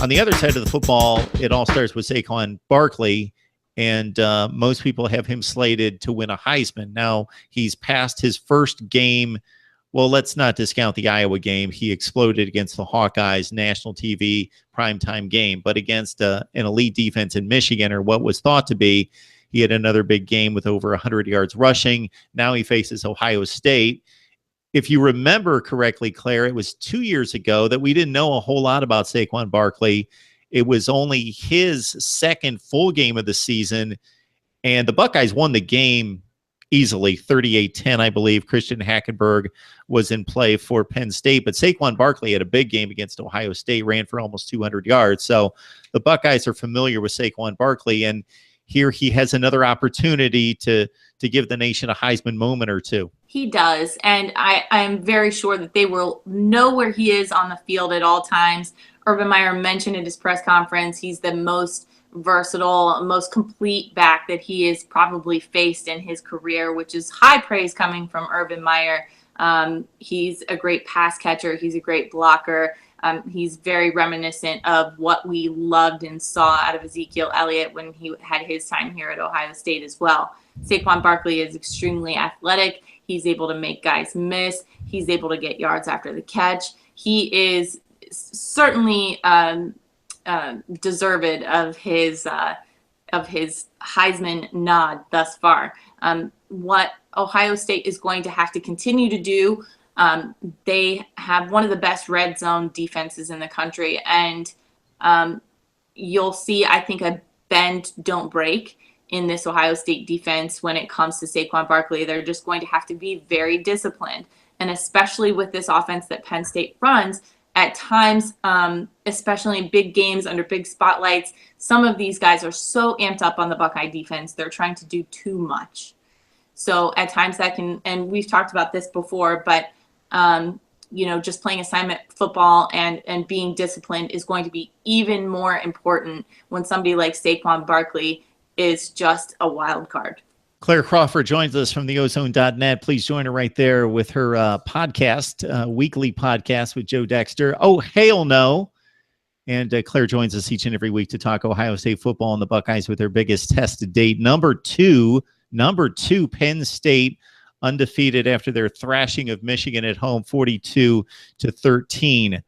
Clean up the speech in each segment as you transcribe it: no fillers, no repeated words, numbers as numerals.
On the other side of the football, it all starts with Saquon Barkley, and most people have him slated to win a Heisman. Now, he's passed his first game. Well, let's not discount the Iowa game. He exploded against the Hawkeyes, national TV primetime game, but against an elite defense in Michigan, or what was thought to be. He had another big game with over 100 yards rushing. Now he faces Ohio State. If you remember correctly, Claire, it was 2 years ago that we didn't know a whole lot about Saquon Barkley. It was only his second full game of the season, and the Buckeyes won the game easily, 38-10, I believe. Christian Hackenberg was in play for Penn State, but Saquon Barkley had a big game against Ohio State, ran for almost 200 yards. So the Buckeyes are familiar with Saquon Barkley, and here he has another opportunity to give the nation a Heisman moment or two. He does, and I am very sure that they will know where he is on the field at all times. Urban Meyer mentioned in his press conference he's the most versatile, most complete back that he has probably faced in his career, which is high praise coming from Urban Meyer. He's a great pass catcher. He's a great blocker. He's very reminiscent of what we loved and saw out of Ezekiel Elliott when he had his time here at Ohio State as well. Saquon Barkley is extremely athletic. He's able to make guys miss. He's able to get yards after the catch. He is certainly deserved of his Heisman nod thus far. What Ohio State is going to have to continue to do, they have one of the best red zone defenses in the country, and you'll see, I think, a bend, don't break in this Ohio State defense when it comes to Saquon Barkley. They're just going to have to be very disciplined, and especially with this offense that Penn State runs, at times, especially in big games under big spotlights, some of these guys are so amped up on the Buckeye defense, they're trying to do too much. So at times that can, and we've talked about this before, but just playing assignment football and being disciplined is going to be even more important when somebody like Saquon Barkley is just a wild card. Claire Crawford joins us from theozone.net. Please join her right there with her podcast, weekly podcast with Joe Dexter. Oh, hail no. And Claire joins us each and every week to talk Ohio State football and the Buckeyes with their biggest test to date. Number two, Penn State, undefeated after their thrashing of Michigan at home, 42-13.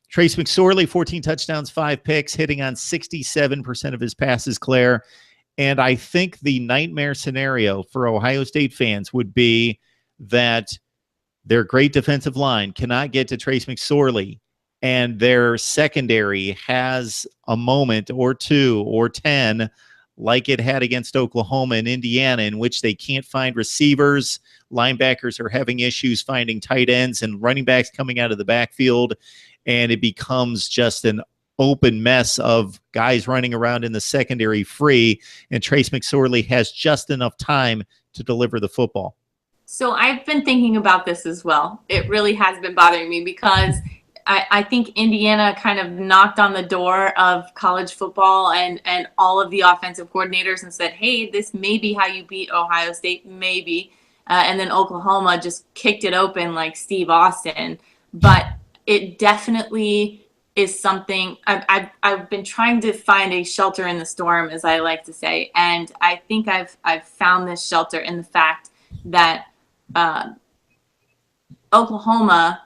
Trace McSorley, 14 touchdowns, 5 picks, hitting on 67% of his passes, Claire. And I think the nightmare scenario for Ohio State fans would be that their great defensive line cannot get to Trace McSorley, and their secondary has a moment or 2 or 10 like it had against Oklahoma and Indiana, in which they can't find receivers. Linebackers are having issues finding tight ends and running backs coming out of the backfield, and it becomes just an open mess of guys running around in the secondary free, and Trace McSorley has just enough time to deliver the football. So I've been thinking about this as well. It really has been bothering me because I think Indiana kind of knocked on the door of college football and all of the offensive coordinators and said, hey, this may be how you beat Ohio State, maybe. And then Oklahoma just kicked it open like Steve Austin. But it definitely is something I've been trying to find a shelter in the storm, as I like to say, and I think I've found this shelter in the fact that Oklahoma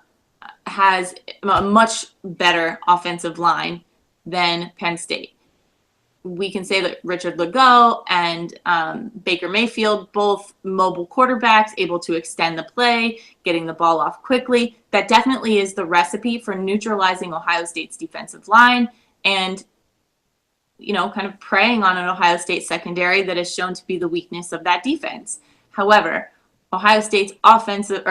has a much better offensive line than Penn State. We can say that Richard Legault and Baker Mayfield, both mobile quarterbacks, able to extend the play, getting the ball off quickly. That definitely is the recipe for neutralizing Ohio State's defensive line and, kind of preying on an Ohio State secondary that is shown to be the weakness of that defense. However, Penn State's offensive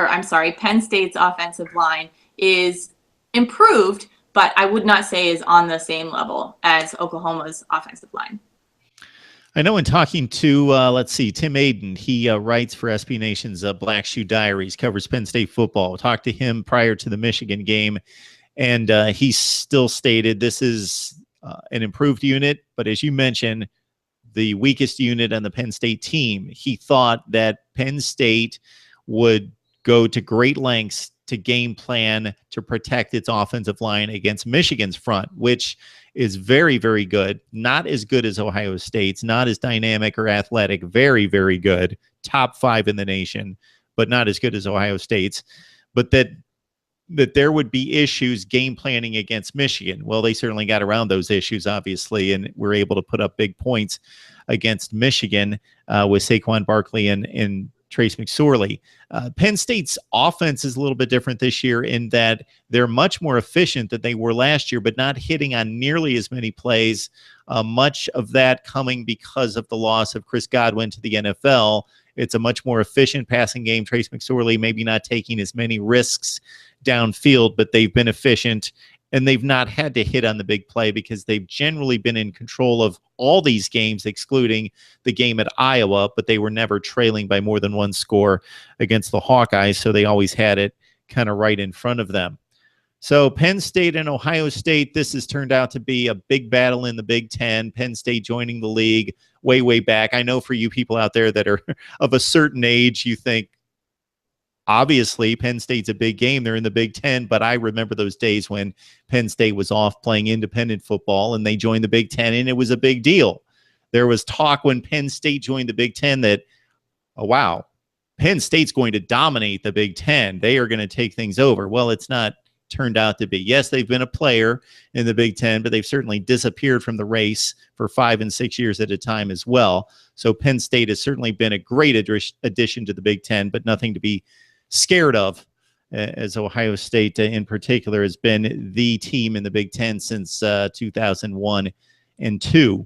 line is improved, but I would not say is on the same level as Oklahoma's offensive line. I know in talking to, Tim Aiden, he writes for SB Nation's Black Shoe Diaries, covers Penn State football. Talked to him prior to the Michigan game, and he still stated this is an improved unit, but as you mentioned, the weakest unit on the Penn State team. He thought that Penn State would go to great lengths to game plan to protect its offensive line against Michigan's front, which is very, very good. Not as good as Ohio State's, not as dynamic or athletic. Very, very good. Top 5 in the nation, but not as good as Ohio State's. But that there would be issues game planning against Michigan. Well, they certainly got around those issues, obviously, and were able to put up big points against Michigan with Saquon Barkley and Trace McSorley. Penn State's offense is a little bit different this year in that they're much more efficient than they were last year, but not hitting on nearly as many plays. Much of that coming because of the loss of Chris Godwin to the NFL. It's a much more efficient passing game. Trace McSorley maybe not taking as many risks downfield, but they've been efficient, and they've not had to hit on the big play because they've generally been in control of all these games, excluding the game at Iowa, but they were never trailing by more than one score against the Hawkeyes, so they always had it kind of right in front of them. So Penn State and Ohio State, this has turned out to be a big battle in the Big Ten. Penn State joining the league way, way back. I know for you people out there that are of a certain age, you think, obviously, Penn State's a big game. They're in the Big Ten, but I remember those days when Penn State was off playing independent football and they joined the Big Ten, and it was a big deal. There was talk when Penn State joined the Big Ten that, oh, wow, Penn State's going to dominate the Big Ten. They are going to take things over. Well, it's not turned out to be. Yes, they've been a player in the Big Ten, but they've certainly disappeared from the race for 5 and 6 years at a time as well. So Penn State has certainly been a great addition to the Big Ten, but nothing to be scared of, as Ohio State in particular has been the team in the Big Ten since 2001 and 2.